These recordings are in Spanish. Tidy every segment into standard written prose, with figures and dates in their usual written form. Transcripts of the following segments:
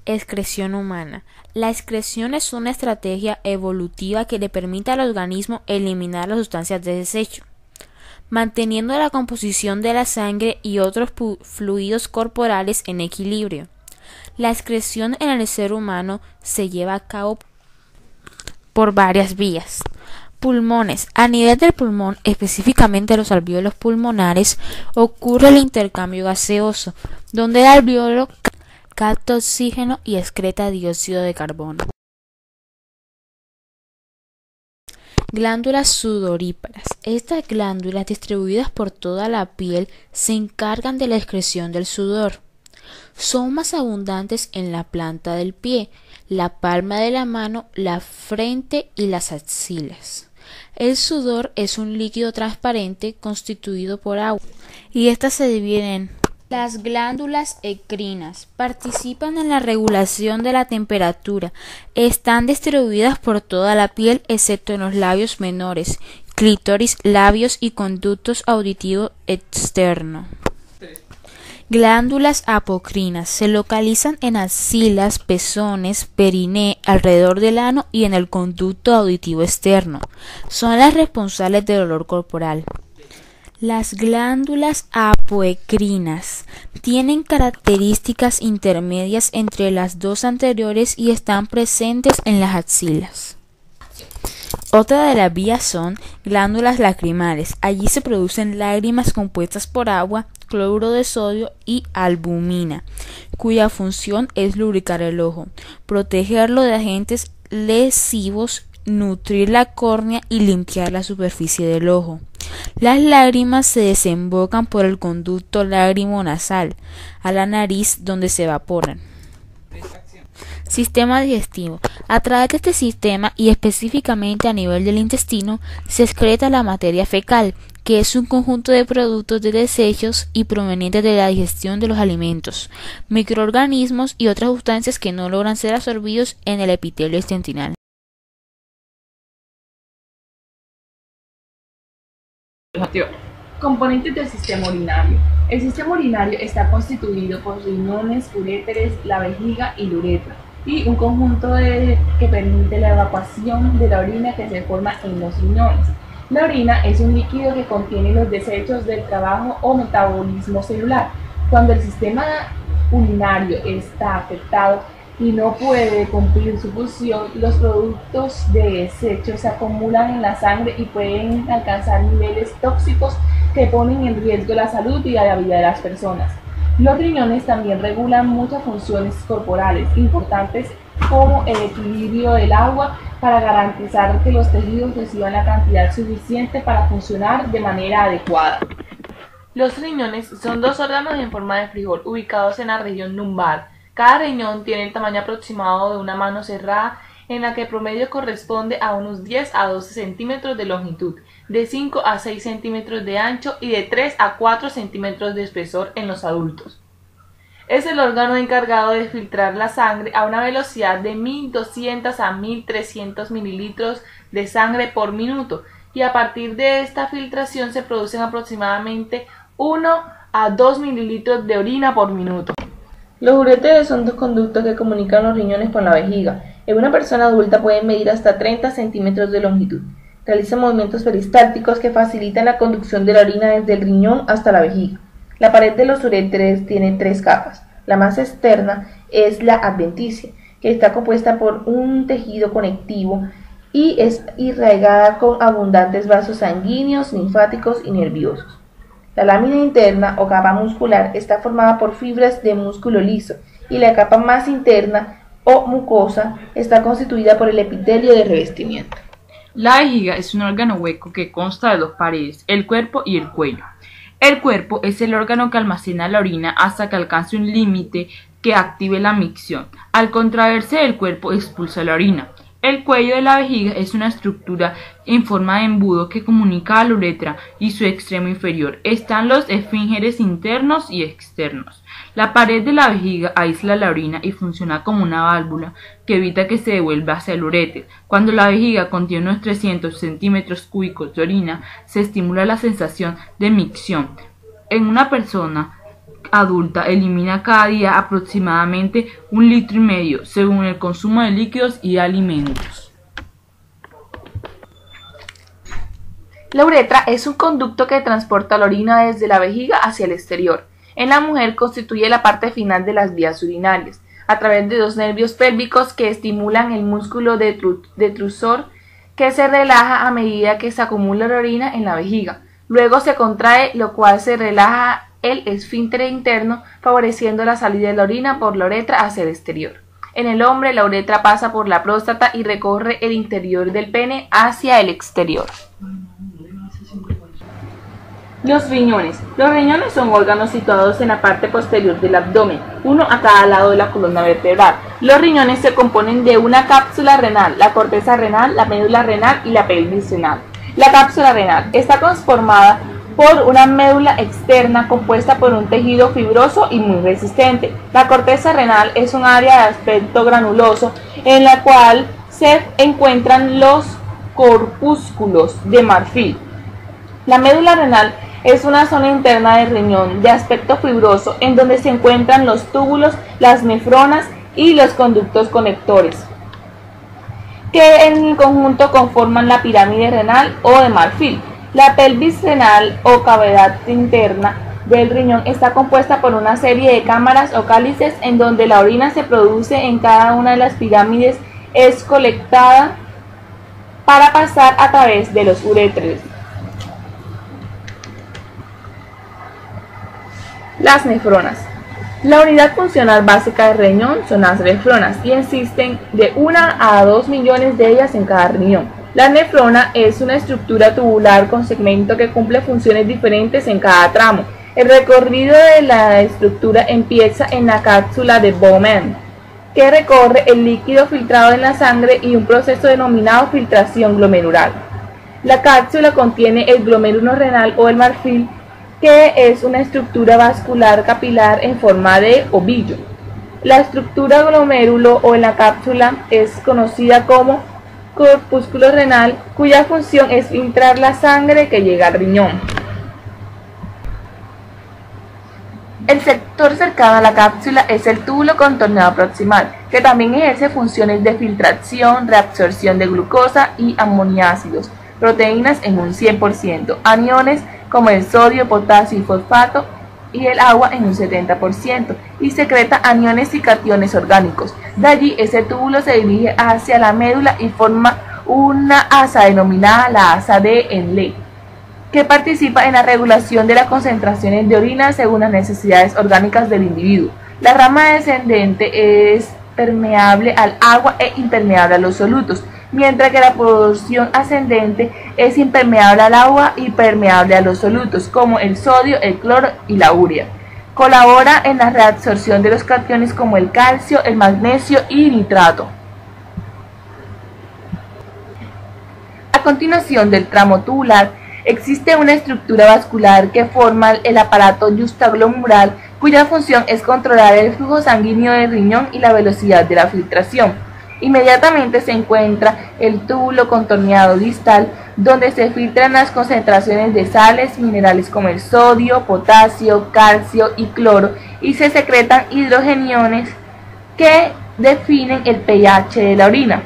Excreción humana. La excreción es una estrategia evolutiva que le permite al organismo eliminar las sustancias de desecho, manteniendo la composición de la sangre y otros fluidos corporales en equilibrio. La excreción en el ser humano se lleva a cabo por varias vías. Pulmones. A nivel del pulmón, específicamente los alvéolos pulmonares, ocurre el intercambio gaseoso, donde el alvéolo capta oxígeno y excreta dióxido de carbono. Glándulas sudoríparas. Estas glándulas, distribuidas por toda la piel, se encargan de la excreción del sudor. Son más abundantes en la planta del pie, la palma de la mano, la frente y las axilas. El sudor es un líquido transparente constituido por agua, y estas se dividen en las glándulas endocrinas. Participan en la regulación de la temperatura. Están distribuidas por toda la piel excepto en los labios menores, clítoris, labios y conductos auditivos externos. Glándulas apocrinas. Se localizan en axilas, pezones, periné, alrededor del ano y en el conducto auditivo externo. Son las responsables del olor corporal. Las glándulas apoecrinas tienen características intermedias entre las dos anteriores y están presentes en las axilas. Otra de las vías son glándulas lacrimales. Allí se producen lágrimas compuestas por agua, cloruro de sodio y albumina, cuya función es lubricar el ojo, protegerlo de agentes lesivos, nutrir la córnea y limpiar la superficie del ojo. Las lágrimas se desembocan por el conducto lágrimo-nasal a la nariz, donde se evaporan. Sistema digestivo. A través de este sistema, y específicamente a nivel del intestino, se excreta la materia fecal, que es un conjunto de productos de desechos y provenientes de la digestión de los alimentos, microorganismos y otras sustancias que no logran ser absorbidos en el epitelio intestinal. Componentes del sistema urinario. El sistema urinario está constituido por riñones, uréteres, la vejiga y la uretra, y un conjunto que permite la evacuación de la orina que se forma en los riñones. La orina es un líquido que contiene los desechos del trabajo o metabolismo celular. Cuando el sistema urinario está afectado y no puede cumplir su función, los productos de desecho se acumulan en la sangre y pueden alcanzar niveles tóxicos que ponen en riesgo la salud y la vida de las personas. Los riñones también regulan muchas funciones corporales importantes, como el equilibrio del agua, para garantizar que los tejidos reciban la cantidad suficiente para funcionar de manera adecuada. Los riñones son dos órganos en forma de frijol ubicados en la región lumbar. Cada riñón tiene el tamaño aproximado de una mano cerrada, en la que el promedio corresponde a unos 10 a 12 centímetros de longitud, de 5 a 6 centímetros de ancho y de 3 a 4 centímetros de espesor en los adultos. Es el órgano encargado de filtrar la sangre a una velocidad de 1200 a 1300 mililitros de sangre por minuto, y a partir de esta filtración se producen aproximadamente 1 a 2 mililitros de orina por minuto. Los uréteres son dos conductos que comunican los riñones con la vejiga. En una persona adulta pueden medir hasta 30 centímetros de longitud. Realizan movimientos peristálticos que facilitan la conducción de la orina desde el riñón hasta la vejiga. La pared de los uréteres tiene 3 capas. La más externa es la adventicia, que está compuesta por un tejido conectivo y es irrigada con abundantes vasos sanguíneos, linfáticos y nerviosos. La lámina interna o capa muscular está formada por fibras de músculo liso, y la capa más interna o mucosa está constituida por el epitelio de revestimiento. La vejiga es un órgano hueco que consta de 2 paredes, el cuerpo y el cuello. El cuerpo es el órgano que almacena la orina hasta que alcance un límite que active la micción. Al contraerse el cuerpo, expulsa la orina. El cuello de la vejiga es una estructura en forma de embudo que comunica a la uretra y su extremo inferior. Están los esfínteres internos y externos. La pared de la vejiga aísla la orina y funciona como una válvula que evita que se devuelva hacia el uréter. Cuando la vejiga contiene unos 300 centímetros cúbicos de orina, se estimula la sensación de micción. En una persona adulta elimina cada día aproximadamente 1,5 litros, según el consumo de líquidos y alimentos. La uretra es un conducto que transporta la orina desde la vejiga hacia el exterior. En la mujer constituye la parte final de las vías urinarias, a través de 2 nervios pélvicos que estimulan el músculo detrusor, que se relaja a medida que se acumula la orina en la vejiga. Luego se contrae, lo cual se relaja el esfínter interno, favoreciendo la salida de la orina por la uretra hacia el exterior. En el hombre, la uretra pasa por la próstata y recorre el interior del pene hacia el exterior. Los riñones. Los riñones son órganos situados en la parte posterior del abdomen, uno a cada lado de la columna vertebral. Los riñones se componen de una cápsula renal, la corteza renal, la médula renal y la pelvis renal. La cápsula renal está conformada por una médula externa compuesta por un tejido fibroso y muy resistente. La corteza renal es un área de aspecto granuloso en la cual se encuentran los corpúsculos de marfil. La médula renal es una zona interna del riñón de aspecto fibroso en donde se encuentran los túbulos, las nefronas y los conductos conectores, que en conjunto conforman la pirámide renal o de marfil. La pelvis renal o cavidad interna del riñón está compuesta por una serie de cámaras o cálices en donde la orina se produce en cada una de las pirámides, es colectada para pasar a través de los uréteres. Las nefronas. La unidad funcional básica del riñón son las nefronas y existen de 1 a 2 millones de ellas en cada riñón. La nefrona es una estructura tubular con segmento que cumple funciones diferentes en cada tramo. El recorrido de la estructura empieza en la cápsula de Bowman, que recorre el líquido filtrado en la sangre y un proceso denominado filtración glomerular. La cápsula contiene el glomérulo renal o el marfil, que es una estructura vascular capilar en forma de ovillo. La estructura glomérulo o en la cápsula es conocida como corpúsculo renal, cuya función es filtrar la sangre que llega al riñón. El sector cercano a la cápsula es el túbulo contorneado proximal, que también ejerce funciones de filtración, reabsorción de glucosa y aminoácidos, proteínas en un 100%, aniones como el sodio, potasio y fosfato y el agua en un 70%, y secreta aniones y cationes orgánicos. De allí ese túbulo se dirige hacia la médula y forma una asa denominada la asa de Henle, que participa en la regulación de las concentraciones de orina según las necesidades orgánicas del individuo. La rama descendente es permeable al agua e impermeable a los solutos, mientras que la porción ascendente es impermeable al agua y permeable a los solutos, como el sodio, el cloro y la urea. Colabora en la reabsorción de los cationes como el calcio, el magnesio y nitrato. A continuación del tramo tubular, existe una estructura vascular que forma el aparato justaglomerular, cuya función es controlar el flujo sanguíneo del riñón y la velocidad de la filtración. Inmediatamente se encuentra el túbulo contorneado distal, donde se filtran las concentraciones de sales, minerales como el sodio, potasio, calcio y cloro, y se secretan hidrogeniones que definen el pH de la orina.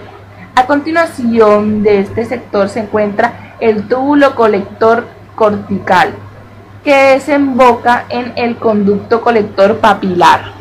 A continuación de este sector se encuentra el túbulo colector cortical, que desemboca en el conducto colector papilar.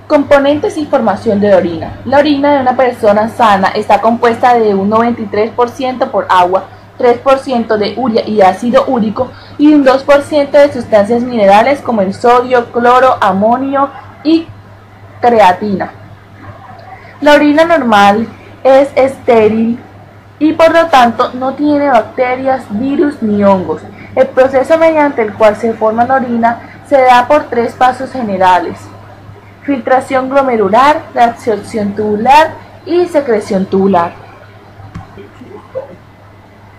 Componentes y formación de la orina. La orina de una persona sana está compuesta de un 93% por agua, 3% de urea y ácido úrico y un 2% de sustancias minerales como el sodio, cloro, amonio y creatina. La orina normal es estéril y por lo tanto no tiene bacterias, virus ni hongos. El proceso mediante el cual se forma la orina se da por 3 pasos generales: filtración glomerular, reabsorción tubular y secreción tubular.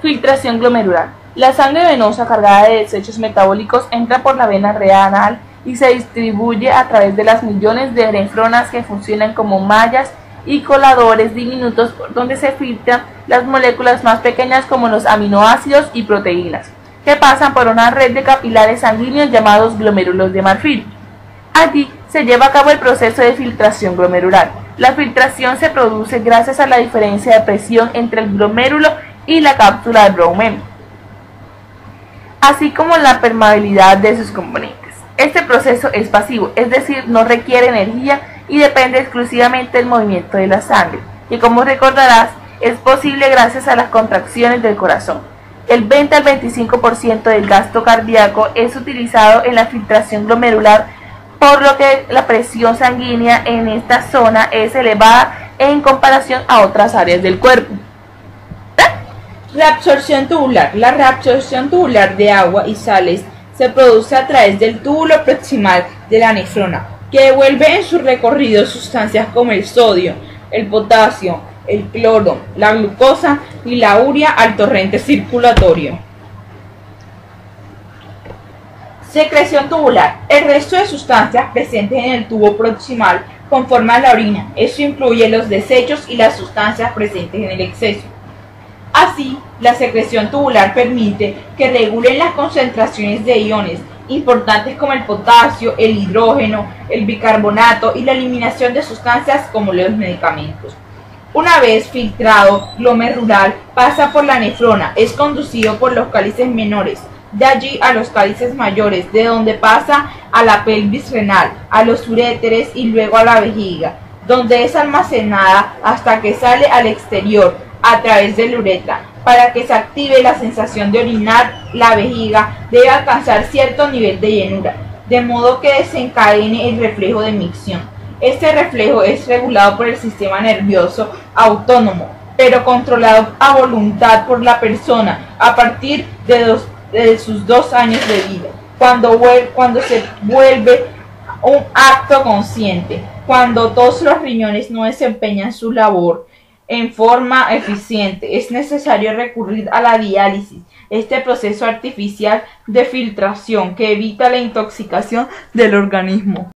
Filtración glomerular. La sangre venosa cargada de desechos metabólicos entra por la vena renal y se distribuye a través de las millones de nefronas que funcionan como mallas y coladores diminutos por donde se filtran las moléculas más pequeñas como los aminoácidos y proteínas, que pasan por una red de capilares sanguíneos llamados glomérulos de marfil. Allí se lleva a cabo el proceso de filtración glomerular. La filtración se produce gracias a la diferencia de presión entre el glomérulo y la cápsula de Bowman, así como la permeabilidad de sus componentes. Este proceso es pasivo, es decir, no requiere energía y depende exclusivamente del movimiento de la sangre, y como recordarás, es posible gracias a las contracciones del corazón. El 20 al 25% del gasto cardíaco es utilizado en la filtración glomerular, por lo que la presión sanguínea en esta zona es elevada en comparación a otras áreas del cuerpo. Reabsorción tubular. La reabsorción tubular de agua y sales se produce a través del túbulo proximal de la nefrona, que devuelve en su recorrido sustancias como el sodio, el potasio, el cloro, la glucosa y la urea al torrente circulatorio. Secreción tubular. El resto de sustancias presentes en el tubo proximal conforman la orina. Esto incluye los desechos y las sustancias presentes en el exceso. Así, la secreción tubular permite que regulen las concentraciones de iones importantes como el potasio, el hidrógeno, el bicarbonato y la eliminación de sustancias como los medicamentos. Una vez filtrado, glomerular pasa por la nefrona, es conducido por los cálices menores, de allí a los cálices mayores, de donde pasa a la pelvis renal, a los uréteres y luego a la vejiga, donde es almacenada hasta que sale al exterior a través de la uretra. Para que se active la sensación de orinar, la vejiga debe alcanzar cierto nivel de llenura, de modo que desencadene el reflejo de micción. Este reflejo es regulado por el sistema nervioso autónomo, pero controlado a voluntad por la persona a partir de sus 2 años de vida, cuando se vuelve un acto consciente, cuando todos los riñones no desempeñan su labor en forma eficiente, es necesario recurrir a la diálisis, este proceso artificial de filtración que evita la intoxicación del organismo.